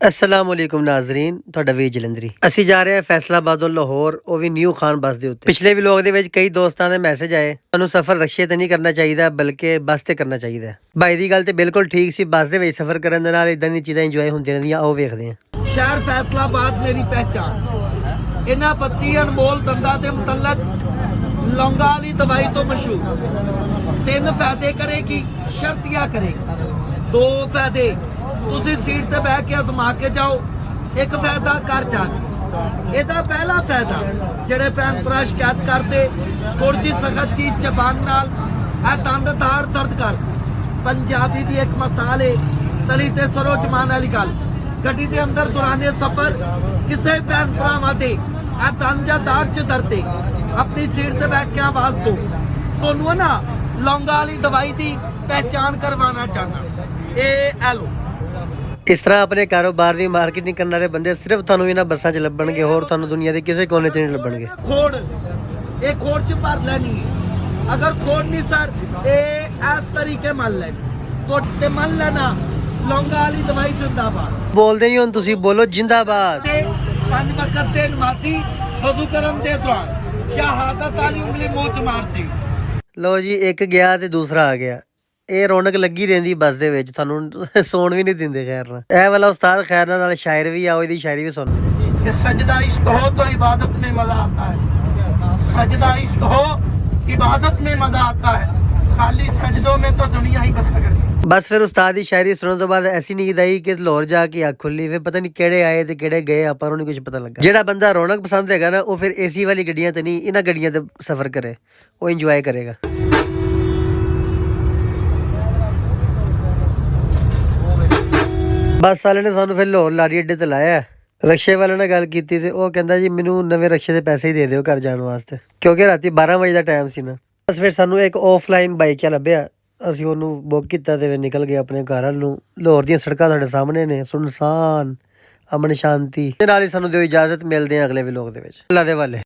अस्सलाम वालेकुम नाज़रीन, ਤੁਹਾਡਾ ਵੀ ਜਲੰਧਰੀ। ਅਸੀਂ ਜਾ ਰਹੇ ਹਾਂ ਫੈਸਲਾਬਾਦ ਤੋਂ ਲਾਹੌਰ, ਉਹ ਵੀ ਨਿਊ ਖਾਨ ਬੱਸ ਦੇ ਉੱਤੇ। ਪਿਛਲੇ ਵਲੌਗ ਦੇ ਵਿੱਚ ਕਈ ਦੋਸਤਾਂ ਦੇ ਮੈਸੇਜ ਆਏ, ਤੁਹਾਨੂੰ ਸਫ਼ਰ ਰਕਸ਼ੇ ਤੇ ਨਹੀਂ ਕਰਨਾ ਚਾਹੀਦਾ ਬਲਕਿ ਬੱਸ ਤੇ ਕਰਨਾ ਚਾਹੀਦਾ। ਭਾਈ ਦੀ ਗੱਲ ਤੇ ਬਿਲਕੁਲ ਠੀਕ ਸੀ। ਬੱਸ ਦੇ ਵਿੱਚ ਸਫ਼ਰ ਕਰਨ ਦੇ ਨਾਲ ਇਦਾਂ ਦੀਆਂ ਚੀਜ਼ਾਂ ਇੰਜੋਏ ਹੁੰਦੀਆਂ ਰਹਿੰਦੀਆਂ। ਆਓ ਵੇਖਦੇ ਹਾਂ। ਸ਼ਹਿਰ ਫੈਸਲਾਬਾਦ ਮੇਰੀ ਪਹਿਚਾਨ, ਇਹਨਾਂ ਬੱਤੀ ਅਨਮੋਲ ਦੰਦਾਂ ਦੇ ਮੁਤਲਕ ਲੌਂਗਾਂ ਵਾਲੀ ਦਵਾਈ ਤੋਂ ਮਸ਼ਹੂਰ। 3 ਫਾਇਦੇ ਕਰੇਗੀ, ਸ਼ਰਤੀਆਂ ਕਰੇਗੀ। 2 ਫਾਇਦੇ ਤੁਸੀਂ ਸੀਟ ਤੇ ਬਹਿ ਕੇ ਅਜ਼ਮਾ ਕੇ ਜਾਓ, 1 ਫਾਇਦਾ ਘਰ ਜਾ ਕੇ। ਇਹਦਾ ਪਹਿਲਾ ਫਾਇਦਾ, ਜਿਹੜੇ ਭੈਣ ਭਰਾ ਸ਼ਿਕਾਇਤ ਕਰਦੇ ਥੋੜੀ ਜਿਹੀ ਸਖਤ ਚੀਜ਼ ਜ਼ਬਾਨ ਨਾਲ ਇਹ ਦੰਦ ਤਾੜ ਦਰਦ ਕਰਦੀ। ਪੰਜਾਬੀ ਦੀ ਇੱਕ ਮਿਸਾਲ ਹੈ, ਤਲੀ ਤੇ ਸਰੋ ਜਮਾਨ ਵਾਲੀ ਗੱਲ। ਗੱਡੀ ਦੇ ਅੰਦਰ ਦੌਰਾਨੇ ਸਫ਼ਰ ਕਿਸੇ ਭੈਣ ਭਰਾਵਾਂ ਦੇ ਇਹ ਦੰਦ ਜਾਂ ਦਾੜ ਚ ਦਰਦੇ, ਆਪਣੀ ਸੀਟ ਤੇ ਬੈਠ ਕੇ ਆਵਾਜ਼ ਦੋ। ਤੁਹਾਨੂੰ ਨਾ ਲੌਂਗਾਂ ਵਾਲੀ ਦਵਾਈ ਦੀ ਪਹਿਚਾਨ ਕਰਵਾਉਣਾ ਚਾਹੁੰਦਾ। ਇਹ ਐਲੋ ਇਸ ਤਰ੍ਹਾਂ ਆਪਣੇ ਕਾਰੋਬਾਰ ਦੀ ਮਾਰਕੀਟਿੰਗ ਕਰਨ ਵਾਲੇ ਬੰਦੇ ਸਿਰਫ ਤੁਹਾਨੂੰ ਇਹਨਾਂ ਬੱਸਾਂ 'ਚ ਲੱਭਣਗੇ, ਹੋਰ ਤੁਹਾਨੂੰ ਦੁਨੀਆ ਦੇ ਕਿਸੇ ਕੋਨੇ 'ਚ ਨਹੀਂ ਲੱਭਣਗੇ। ਖੋੜ ਇਹ ਖੋੜ ਚ ਭਰ ਲੈਣੀ ਹੈ। ਅਗਰ ਖੋੜ ਨਹੀਂ ਸਰ, ਇਹ ਇਸ ਤਰੀਕੇ ਮੰਨ ਲੈਣੀ ਕੋਟ ਤੇ ਮੰਨ ਲੈਣਾ। ਲੌਂਗਾਂ ਵਾਲੀ ਦਵਾਈ ਜ਼ਿੰਦਾਬਾਦ। ਬੋਲਦੇ ਨਹੀਂ ਹੁਣ ਤੁਸੀਂ, ਬੋਲੋ ਜਿੰਦਾਬਾਦ। ਤੇ 5 ਵਕਤ ਦੇ ਨਮਾਜ਼ੀ ਵਜ਼ੂ ਕਰਨ ਦੇ ਦੌਰਾਨ ਸ਼ਹਾਦਤ ਵਾਲੀ ਉਂਗਲੀ ਮੂੰਹ ਚ ਮਾਰਦੀ। ਲੋ ਜੀ, ਇੱਕ ਗਿਆ ਤੇ ਦੂਸਰਾ ਆ ਗਿਆ। ਇਹ ਰੌਣਕ ਲੱਗੀ ਰਹਿੰਦੀ ਬੱਸ ਦੇ ਵਿੱਚ, ਤੁਹਾਨੂੰ ਸੌਣ ਵੀ ਨਹੀਂ ਦਿੰਦੇ। ਖੈਰ ਨਾਲ ਇਹ ਵਾਲਾ ਉਸਤਾਦ ਖੈਰ ਨਾਲ ਸ਼ਾਇਰ ਵੀ ਆਓ, ਇਹਦੀ ਸ਼ਾਇਰੀ ਵੀ ਸੁਣ। कि सजदा इश्क हो तो इबादत में मजा आता है, सजदा इश्क हो इबादत में मजा आता है, खाली सजदों में तो दुनिया ही बस करती है। ਬਸ ਫਿਰ ਉਸਤਾਦ ਦੀ ਸ਼ਾਇਰੀ ਸੁਣਨ ਤੋਂ ਬਾਅਦ ਐਸੀ ਨੀਂਦ ਆਈ ਕਿ ਲਾਹੌਰ ਜਾ ਕੇ ਅੱਖ ਖੁੱਲੀ। ਫਿਰ ਪਤਾ ਨਹੀਂ ਕਿਹੜੇ ਆਏ ਤੇ ਕਿਹੜੇ ਗਏ, ਆਪਾਂ ਨੂੰ ਨਹੀਂ ਕੁਝ ਪਤਾ ਲੱਗਾ। ਜਿਹੜਾ ਬੰਦਾ ਰੌਣਕ ਪਸੰਦ ਹੈਗਾ ਨਾ, ਉਹ ਫਿਰ ਏਸੀ ਵਾਲੀ ਗੱਡੀਆਂ ਤੇ ਨਹੀਂ, ਇਹਨਾਂ ਗੱਡੀਆਂ ਤੇ ਸਫ਼ਰ ਕਰੇ, ਉਹ ਇੰਜੋਏ ਕਰੇਗਾ। ਬੱਸ ਵਾਲੇ ਨੇ ਸਾਨੂੰ ਫਿਰ ਲਾਹੌਰ ਲਾੜੀ ਅੱਡੇ ਤੇ ਲਾਇਆ। ਰਕਸ਼ੇ ਵਾਲੇ ਨਾਲ ਗੱਲ ਕੀਤੀ ਤੇ ਉਹ ਕਹਿੰਦਾ ਜੀ ਮੈਨੂੰ ਨਵੇਂ ਰਕਸ਼ੇ ਦੇ ਪੈਸੇ ਹੀ ਦੇ ਦਿਓ ਘਰ ਜਾਣ ਵਾਸਤੇ, ਕਿਉਂਕਿ ਰਾਤੀ 12 ਵਜੇ ਦਾ ਟਾਈਮ ਸੀ ਨਾ। ਬਸ ਫਿਰ ਸਾਨੂੰ ਇੱਕ ਆਫਲਾਈਨ ਬਾਈਕ ਲੱਭਿਆ, ਅਸੀਂ ਉਹਨੂੰ ਬੁੱਕ ਕੀਤਾ ਤੇ ਫਿਰ ਨਿਕਲ ਗਏ ਆਪਣੇ ਘਰ ਵੱਲ ਨੂੰ। ਲਾਹੌਰ ਦੀਆਂ ਸੜਕਾਂ ਸਾਡੇ ਸਾਹਮਣੇ ਨੇ, ਸੁਨਸਾਨ, ਅਮਨ ਸ਼ਾਂਤੀ ਦੇ ਨਾਲ ਹੀ। ਸਾਨੂੰ ਦਿਓ ਇਜਾਜ਼ਤ, ਮਿਲਦੇ ਹਾਂ ਅਗਲੇ ਵਲੋਗ ਦੇ ਵਿੱਚ। ਅੱਲਾ ਦੇ ਵਾਲੇ।